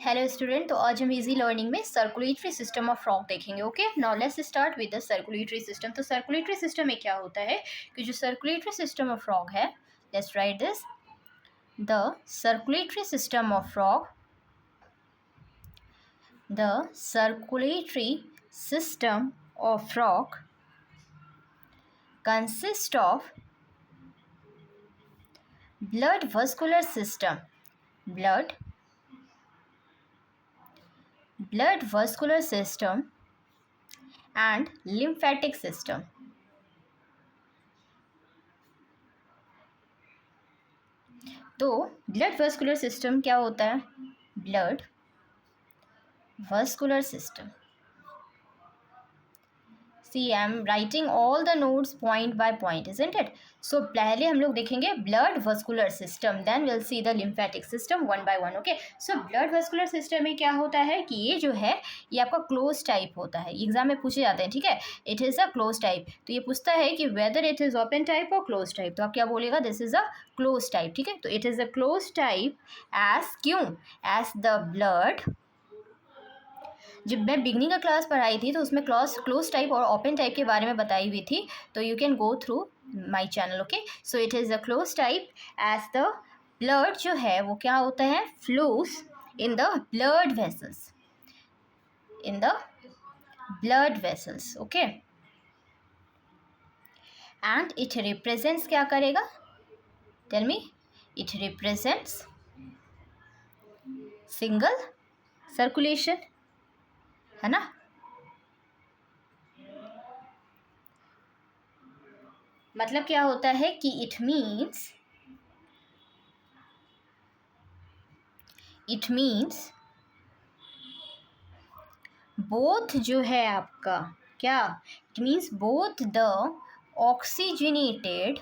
Hello student, तो आज हम इजी लर्निंग में सर्कुलेटरी सिस्टम ऑफ फ्रॉग देखेंगे। Okay, now let's start with the circulatory system. तो सर्कुलेटरी सिस्टम में क्या होता है कि जो सर्कुलेटरी सिस्टम ऑफ फ्रॉग है, let's write this. The circulatory system of frog, the circulatory system of frog consist of blood vascular system, blood vascular system and lymphatic system. तो blood vascular system क्या होता है? Blood vascular system, see I am writing all the notes point by point, isn't it? So पहले हम लोग देखेंगे blood vascular system, then will see the lymphatic system one by one. Okay, so blood vascular system में क्या होता है कि ये जो है ये आपका क्लोज टाइप होता है। एग्जाम में पूछे जाते हैं, ठीक है, it is a close type. तो ये पूछता है कि whether it is open type और क्लोज टाइप, तो आप क्या बोलेगा? This is a close type, ठीक है। तो it is a close type as क्यों? एज द ब्लड, जब मैं बिगनिंग का क्लास पढ़ाई थी तो उसमें क्लोज टाइप और ओपन टाइप के बारे में बताई हुई थी, तो you can go through my channel. Okay, so it is a close type as the blood जो है वो क्या होता है? Flows in the blood vessels, in the blood vessels. Okay, and it represents, क्या करेगा? Tell me. It represents single circulation, है ना? मतलब क्या होता है कि इट मीन्स बोथ जो है आपका, क्या? It means both the oxygenated,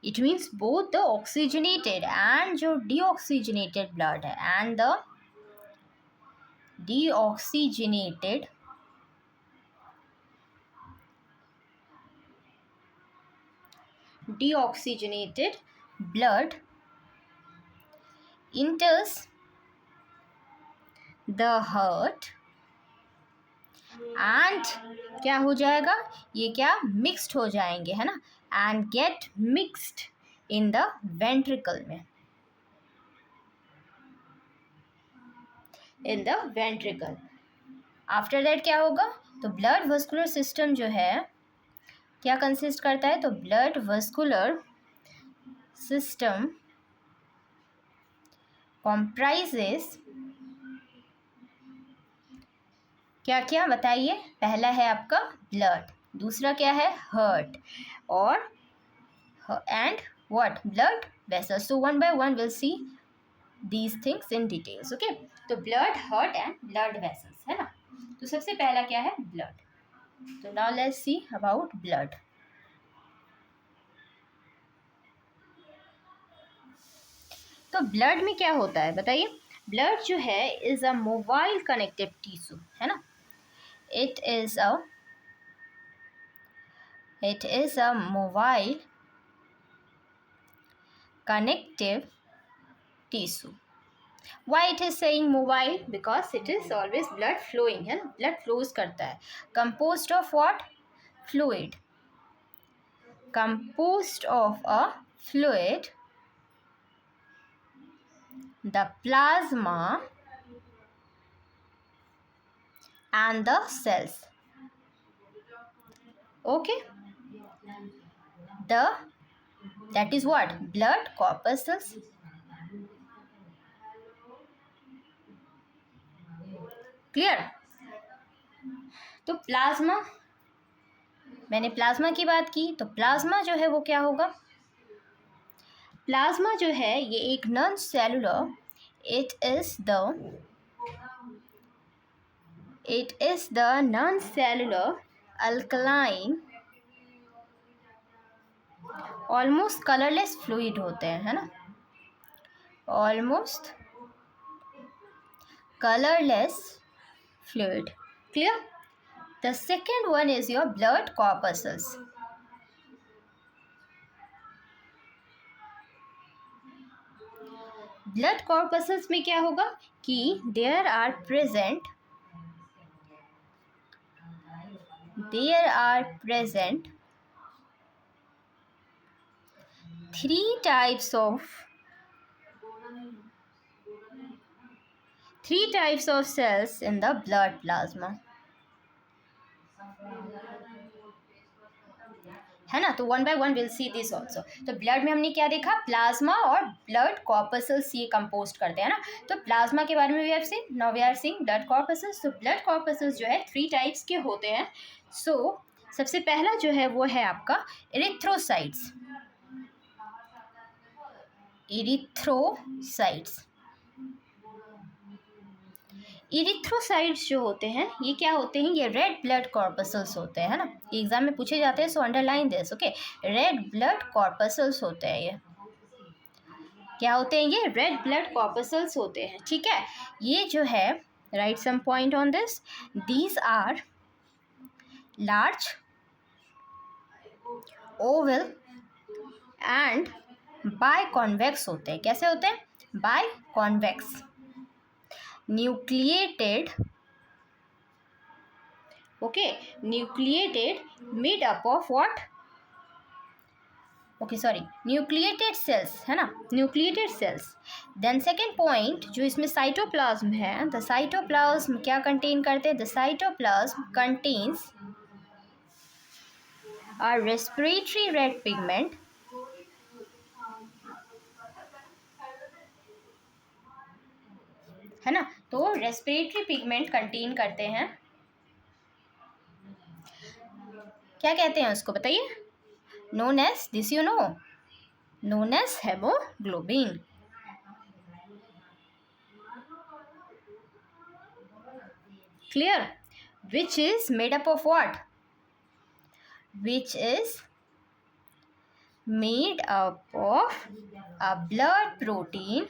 it means both the oxygenated and जो डीऑक्सीजनेटेड ब्लड है, and the deoxygenated blood enters the heart and क्या हो जाएगा? ये क्या? मिक्स्ड हो जाएंगे, है ना? And get mixed in the ventricle में, in the ventricle. After that क्या होगा? तो ब्लड वस्कुलर सिस्टम जो है क्या कंसिस्ट करता है? तो ब्लड वस्कुलर सिस्टम कॉम्प्राइजेस, क्या क्या बताइए? पहला है आपका ब्लड, दूसरा क्या है? हार्ट, और and what? Blood vessels. So one by one will see these things in details. Okay, तो blood, heart and blood vessels, है ना? तो सबसे पहला क्या है? ब्लड। तो now let's see about blood. तो ब्लड में क्या होता है बताइए? ब्लड जो है is a mobile connective tissue, है ना? It is a mobile connective tissue. Why it is saying mobile? Because it is always blood flowing, है ना? blood flows करता है। composed of what? fluid, composed of a fluid, the plasma and the cells. Okay, that is what? blood corpuscles. Clear? तो plasma, मैंने plasma की बात की, तो प्लाज्मा जो है वो क्या होगा? प्लाज्मा जो है ये एक non cellular, it is the non cellular alkaline, almost colourless fluid होते हैं, है ना? Almost colourless fluid. Clear? The second one is your blood corpuscles. Blood corpuscles में क्या होगा कि there are present three types of cells in the blood plasma, है ना। तो one by one will see this also. तो blood में हमने क्या देखा, प्लाज्मा और ब्लड कॉर्पसल्स ये कंपोस्ट करते हैं ना। तो प्लाज्मा के बारे में we have seen, now we are seeing blood corpuscles. तो ब्लड कॉर्पसल्स जो है 3 टाइप्स के होते हैं। सो सबसे पहला जो है वो है आपका एरिथ्रोसाइट्स। इरिथ्रोसाइट्स जो होते हैं ये क्या होते हैं, ये रेड ब्लड कॉर्पसल्स होते हैं, है ना। एग्जाम में पूछे जाते हैं, so underline this, okay. Red blood corpuscles होते हैं, ये क्या होते हैं, ये रेड ब्लड कॉर्पसल्स होते हैं, ठीक है। ये जो है, write some point on this, these are large oval and biconvex होते हैं। कैसे होते हैं, biconvex, nucleated made up of what, nucleated cells, है ना, nucleated cells। Then second point जो इसमें साइटोप्लाज्म है, द साइटोप्लाज्म क्या कंटेन करते हैं, the cytoplasm contains a respiratory red pigment है ना। तो रेस्पिरेटरी पिगमेंट कंटेन करते हैं, क्या कहते हैं उसको बताइए, known as this, you know, known as haemoglobin. Clear, which is made up of what, which is made up of a blood protein,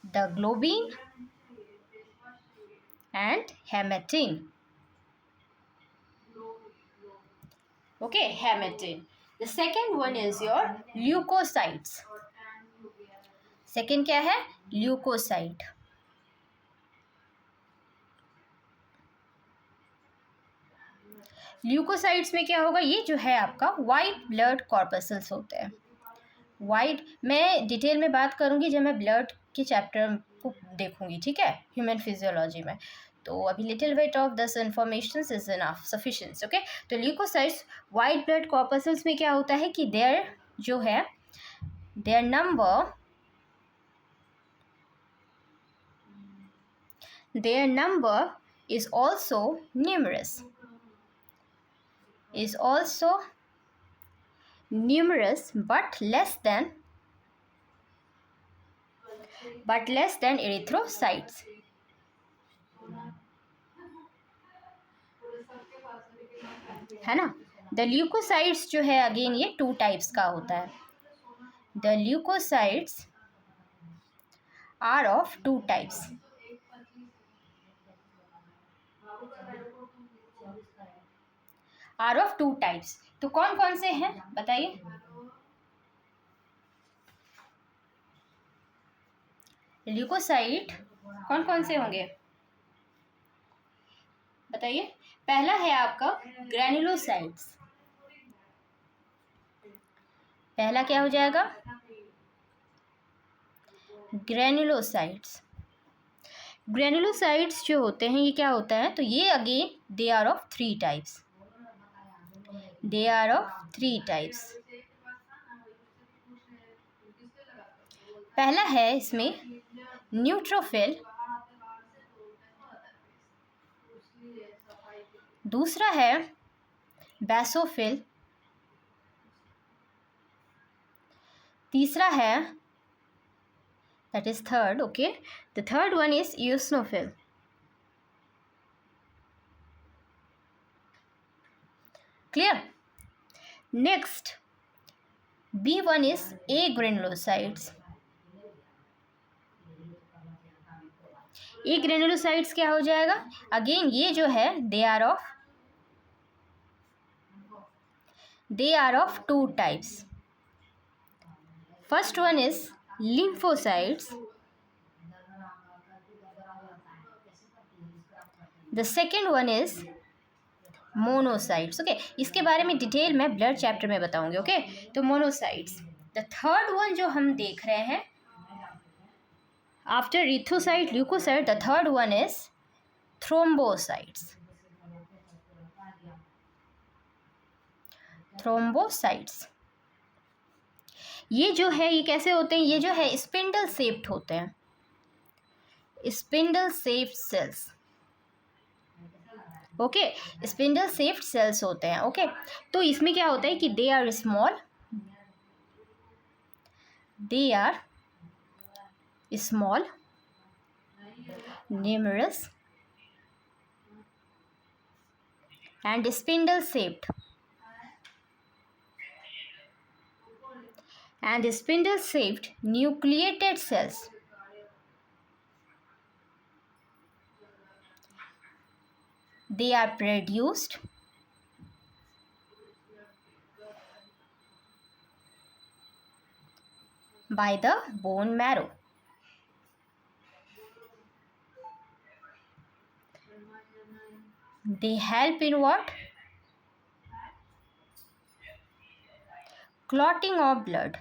the globin and hematine, okay, hematine। The second one is your leukocytes। Second क्या है, leucocyte. Leukocytes में क्या होगा, ये जो है आपका white blood corpuscles होते हैं। वाइट, मैं डिटेल में बात करूंगी जब मैं ब्लड के चैप्टर को देखूंगी, ठीक है, ह्यूमन फिजियोलॉजी में। तो अभी little bit of this information is enough sufficient, okay. तो ल्यूकोसाइट्स वाइट ब्लड कॉर्पसल्स में क्या होता है कि देयर जो है, their number is also numerous, but less than erythrocytes, है ना। द ल्यूकोसाइट्स जो है अगेन ये 2 टाइप्स का होता है। The leucocytes are of 2 types, तो कौन कौन से हैं बताइए, ल्यूकोसाइट कौन कौन से होंगे बताइए। पहला है आपका ग्रैन्युलोसाइट्स, पहला क्या हो जाएगा, ग्रैन्युलोसाइट्स। ग्रैन्युलोसाइट्स जो होते हैं ये क्या होता है, तो ये again they are of 3 types, पहला है इसमें न्यूट्रोफिल, दूसरा है बेसोफिल, तीसरा है, that is third, okay, the third one is eosinophil। clear, next B1 is agranulocytes। agranulocytes क्या हो जाएगा, अगेन ये जो है they are of They are of two types. First one is lymphocytes. The second one is monocytes. Okay, इसके बारे में detail मैं ब्लड चैप्टर में बताऊंगी. ओके, तो मोनोसाइट्स. द थर्ड वन जो हम देख रहे हैं after erythrocyte leucocyte, the third one is thrombocytes. Thrombocytes ये जो है ये कैसे होते हैं? ये जो है स्पिंडल शेप्ड होते हैं, spindle shaped cells. Okay, spindle shaped cells होते हैं. ओके, तो इसमें क्या होता है कि they are small, numerous and spindle shaped. And spindle shaped nucleated cells. They are produced by the bone marrow. They help in what? Clotting of blood.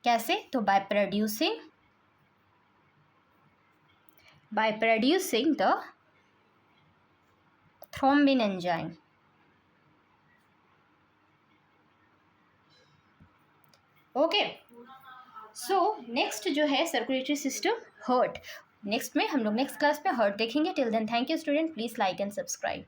कैसे? तो by producing the thrombin enzyme. Okay, so next जो है circulatory system heart. Next में हम लोग next class में heart देखेंगे. Till then thank you student, please like and subscribe.